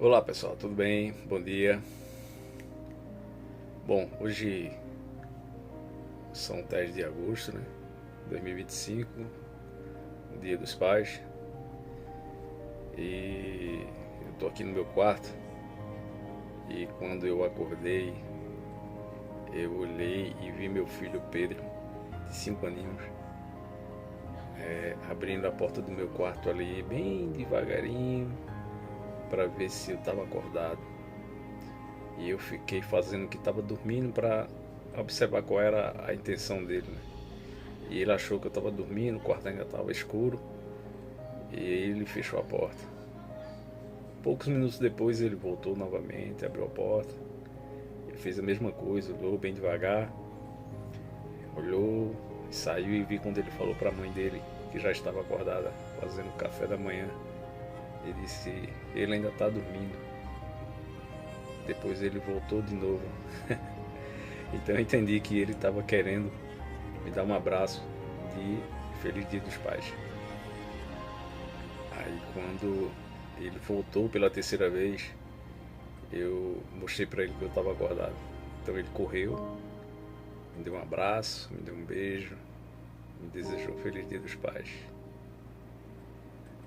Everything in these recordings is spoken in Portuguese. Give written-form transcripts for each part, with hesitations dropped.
Olá pessoal, tudo bem? Bom dia. Bom, hoje são 10 de agosto, né? 2025, Dia dos Pais. E eu tô aqui no meu quarto e quando eu acordei, eu olhei e vi meu filho Pedro, de 5 aninhos, abrindo a porta do meu quarto ali, bem devagarinho, para ver se eu estava acordado. E eu fiquei fazendo que estava dormindo para observar qual era a intenção dele, né? E ele achou que eu estava dormindo, o quarto ainda estava escuro e ele fechou a porta. Poucos minutos depois ele voltou novamente, abriu a porta, ele fez a mesma coisa, olhou bem devagar, olhou, saiu e vi quando ele falou para a mãe dele, que já estava acordada, fazendo o café da manhã. Ele disse, ele ainda está dormindo. Depois ele voltou de novo. Então eu entendi que ele estava querendo me dar um abraço de Feliz Dia dos Pais. Aí quando ele voltou pela terceira vez, eu mostrei para ele que eu estava acordado. Então ele correu, me deu um abraço, me deu um beijo, me desejou Feliz Dia dos Pais.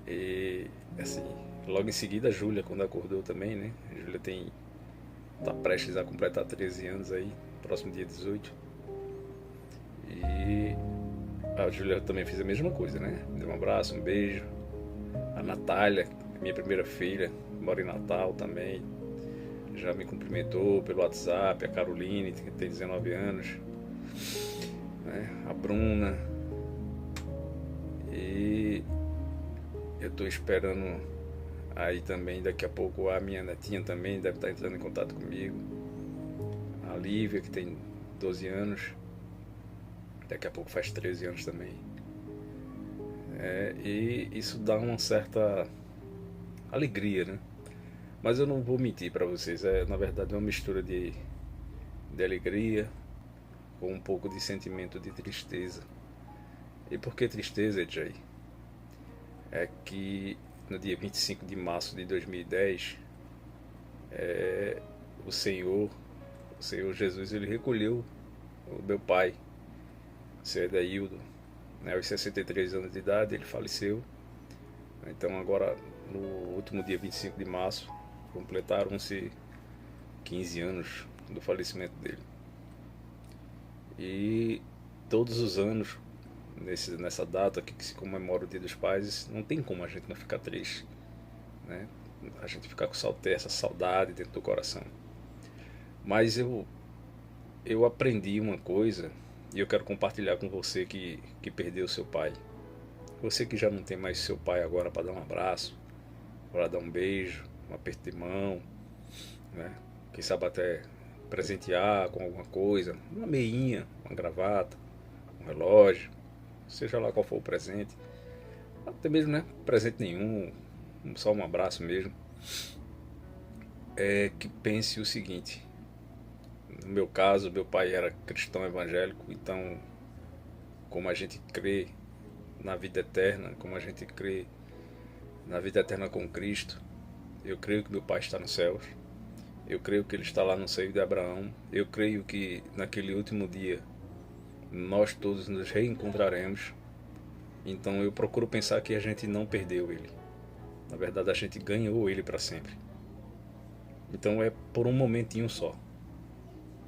E assim, logo em seguida a Júlia, quando acordou também, né? A Júlia tá prestes a completar 13 anos aí, próximo dia 18. E a Júlia também fez a mesma coisa, né? Me deu um abraço, um beijo. A Natália, minha primeira filha, mora em Natal também, já me cumprimentou pelo WhatsApp. A Caroline, que tem 19 anos, né? A Bruna. E eu estou esperando aí também, daqui a pouco a minha netinha também deve estar entrando em contato comigo. A Lívia, que tem 12 anos, daqui a pouco faz 13 anos também. E isso dá uma certa alegria, né? Mas eu não vou mentir para vocês, na verdade uma mistura de alegria com um pouco de sentimento de tristeza. E por que tristeza, Jay? É que no dia 25 de março de 2010, o Senhor, o Senhor Jesus, ele recolheu o meu pai, o Senhor Edaildo, né, aos 63 anos de idade, ele faleceu. Então agora, no último dia 25 de março, completaram-se 15 anos do falecimento dele. E todos os anos, nessa data aqui que se comemora o Dia dos Pais, não tem como a gente não ficar triste, né? A gente ficar com essa saudade dentro do coração. Mas eu aprendi uma coisa e eu quero compartilhar com você que perdeu seu pai. Você que já não tem mais seu pai agora para dar um abraço, para dar um beijo, um aperto de mão, né? Quem sabe até presentear com alguma coisa, uma meinha, uma gravata, um relógio, seja lá qual for o presente. Até mesmo, né? Presente nenhum, só um abraço mesmo. É que pense o seguinte: no meu caso, meu pai era cristão evangélico, então, como a gente crê na vida eterna, como a gente crê na vida eterna com Cristo, eu creio que meu pai está nos céus. Eu creio que ele está lá no seio de Abraão. Eu creio que naquele último dia nós todos nos reencontraremos. Então eu procuro pensar que a gente não perdeu ele. Na verdade, a gente ganhou ele para sempre. Então é por um momentinho só.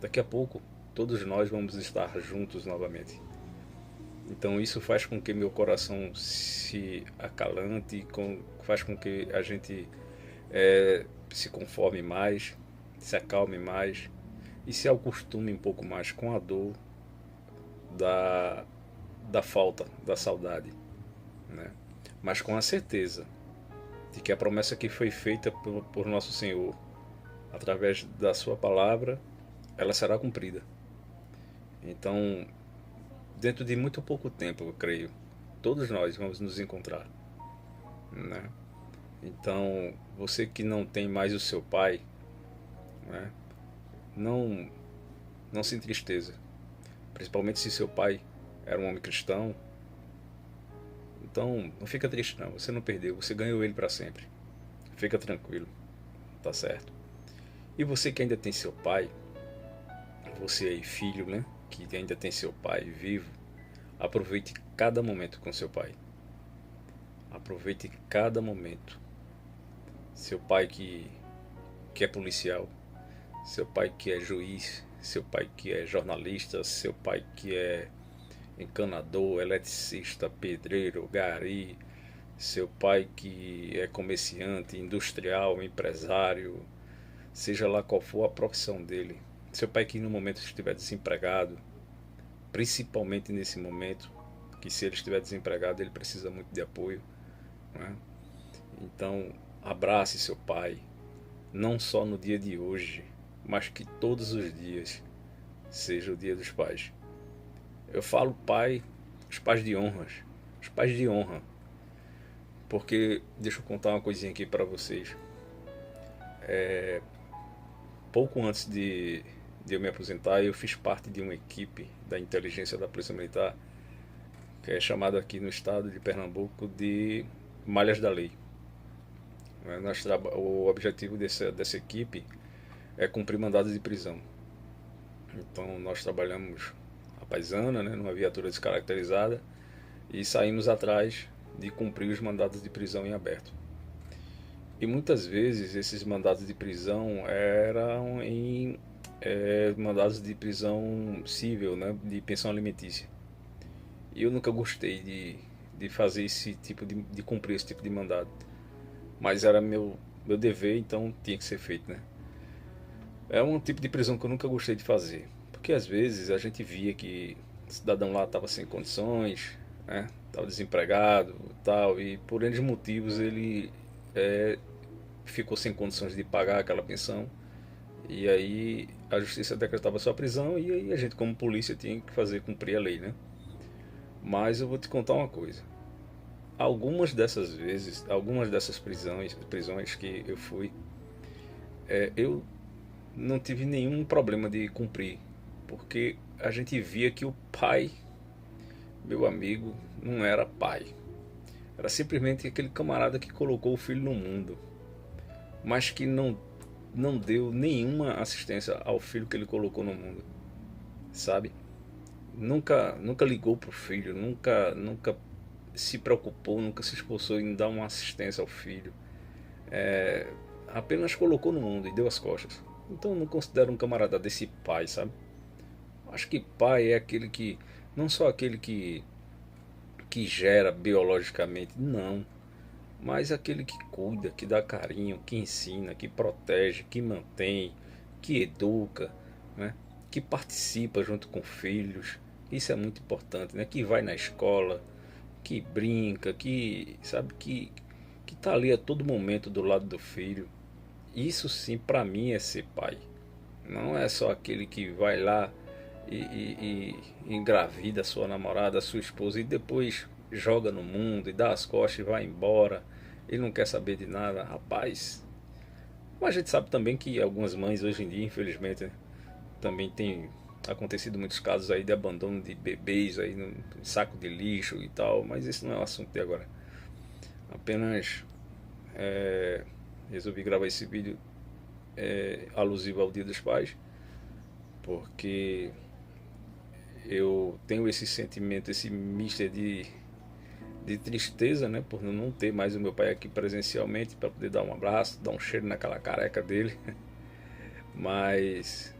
Daqui a pouco, todos nós vamos estar juntos novamente. Então isso faz com que meu coração se acalante, faz com que a gente se conforme mais, se acalme mais e se acostume um pouco mais com a dor da, da falta, da saudade, né? Mas com a certeza de que a promessa que foi feita por nosso Senhor através da sua palavra, ela será cumprida. Então, dentro de muito pouco tempo, eu creio, todos nós vamos nos encontrar, né? Então, você que não tem mais o seu pai, né? Não, não se entristeça. Principalmente se seu pai era um homem cristão. Então, não fica triste não. Você não perdeu, você ganhou ele para sempre. Fica tranquilo, tá certo? E você que ainda tem seu pai, você aí filho, né, que ainda tem seu pai vivo, aproveite cada momento com seu pai. Aproveite cada momento. Seu pai que é policial, seu pai que é juiz, seu pai que é jornalista, seu pai que é encanador, eletricista, pedreiro, gari, seu pai que é comerciante, industrial, empresário, seja lá qual for a profissão dele, seu pai que no momento estiver desempregado, principalmente nesse momento, que se ele estiver desempregado ele precisa muito de apoio, né? Então abrace seu pai, não só no dia de hoje, mas que todos os dias seja o dia dos pais. Eu falo pai, os pais de honra, os pais de honra, porque deixa eu contar uma coisinha aqui para vocês. Pouco antes de eu me aposentar, eu fiz parte de uma equipe da inteligência da Polícia Militar, que é chamada aqui no estado de Pernambuco de Malhas da Lei. O objetivo dessa equipe é cumprir mandados de prisão. Então nós trabalhamos a paisana, né, numa viatura descaracterizada, e saímos atrás de cumprir os mandados de prisão em aberto. E muitas vezes esses mandados de prisão eram em mandados de prisão civil, né, de pensão alimentícia. E eu nunca gostei de fazer esse tipo de cumprir esse tipo de mandado. Mas era meu dever, então tinha que ser feito, né? É um tipo de prisão que eu nunca gostei de fazer. Porque às vezes a gente via que o cidadão lá estava sem condições, né? Estava desempregado e tal, e por N motivos ele ficou sem condições de pagar aquela pensão. E aí a justiça decretava sua prisão e aí a gente como polícia tinha que fazer cumprir a lei, né? Mas eu vou te contar uma coisa. Algumas dessas vezes, algumas dessas prisões que eu fui, eu não tive nenhum problema de cumprir, porque a gente via que o pai, meu amigo, não era pai. Era simplesmente aquele camarada que colocou o filho no mundo, mas que não deu nenhuma assistência ao filho que ele colocou no mundo, sabe? Nunca ligou pro filho, nunca se preocupou, nunca se esforçou em dar uma assistência ao filho. Apenas colocou no mundo e deu as costas. Então eu não considero um camarada desse pai, sabe? Acho que pai é aquele que, não só aquele que gera biologicamente, não, mas aquele que cuida, que dá carinho, que ensina, que protege, que mantém, que educa, né? Que participa junto com filhos. Isso é muito importante, né? Que vai na escola, que brinca, que sabe que tá ali a todo momento do lado do filho. Isso sim, para mim é ser pai. Não é só aquele que vai lá e engravida a sua namorada, a sua esposa e depois joga no mundo e dá as costas e vai embora. Ele não quer saber de nada, rapaz. Mas a gente sabe também que algumas mães hoje em dia, infelizmente, né, também tem acontecido muitos casos aí de abandono de bebês aí no saco de lixo e tal, mas esse não é o assunto de agora. Apenas resolvi gravar esse vídeo alusivo ao Dia dos Pais, porque eu tenho esse sentimento, esse misto de tristeza, né, por não ter mais o meu pai aqui presencialmente para poder dar um abraço, dar um cheiro naquela careca dele, mas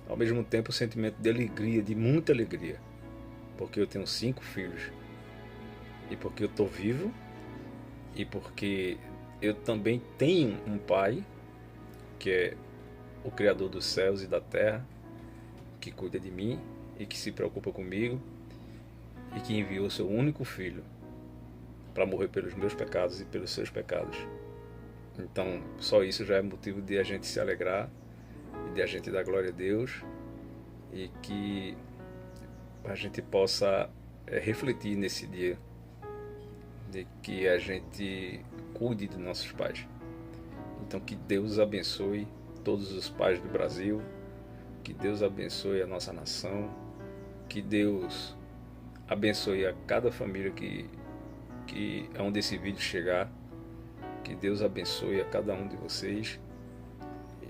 ao mesmo tempo o sentimento de alegria, de muita alegria, porque eu tenho 5 filhos e porque eu estou vivo e porque eu também tenho um pai que é o Criador dos céus e da terra, que cuida de mim e que se preocupa comigo e que enviou seu único filho para morrer pelos meus pecados e pelos seus pecados. Então só isso já é motivo de a gente se alegrar e de a gente dar glória a Deus e que a gente possa refletir nesse dia de que a gente cuide dos nossos pais. Então que Deus abençoe todos os pais do Brasil, que Deus abençoe a nossa nação, que Deus abençoe a cada família que onde esse vídeo chegar, que Deus abençoe a cada um de vocês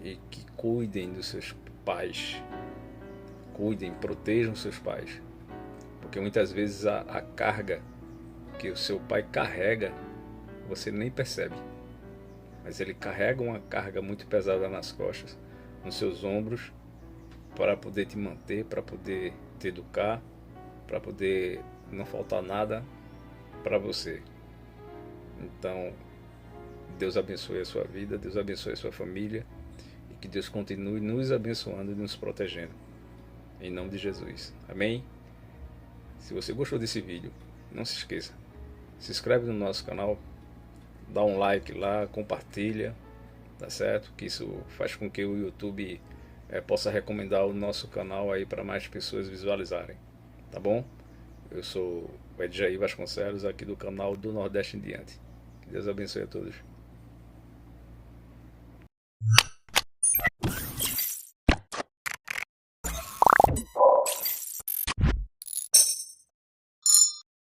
e que cuidem dos seus pais. Cuidem, protejam seus pais. Porque muitas vezes a carga que o seu pai carrega, você nem percebe. Mas ele carrega uma carga muito pesada nas costas, nos seus ombros, para poder te manter, para poder te educar, para poder não faltar nada para você. Então, Deus abençoe a sua vida, Deus abençoe a sua família e que Deus continue nos abençoando e nos protegendo. Em nome de Jesus. Amém? Se você gostou desse vídeo, não se esqueça, se inscreve no nosso canal, dá um like lá, compartilha, tá certo? Que isso faz com que o YouTube possa recomendar o nosso canal aí para mais pessoas visualizarem, tá bom? Eu sou o Edjaí Vasconcelos, aqui do canal do Nordeste em Diante. Que Deus abençoe a todos.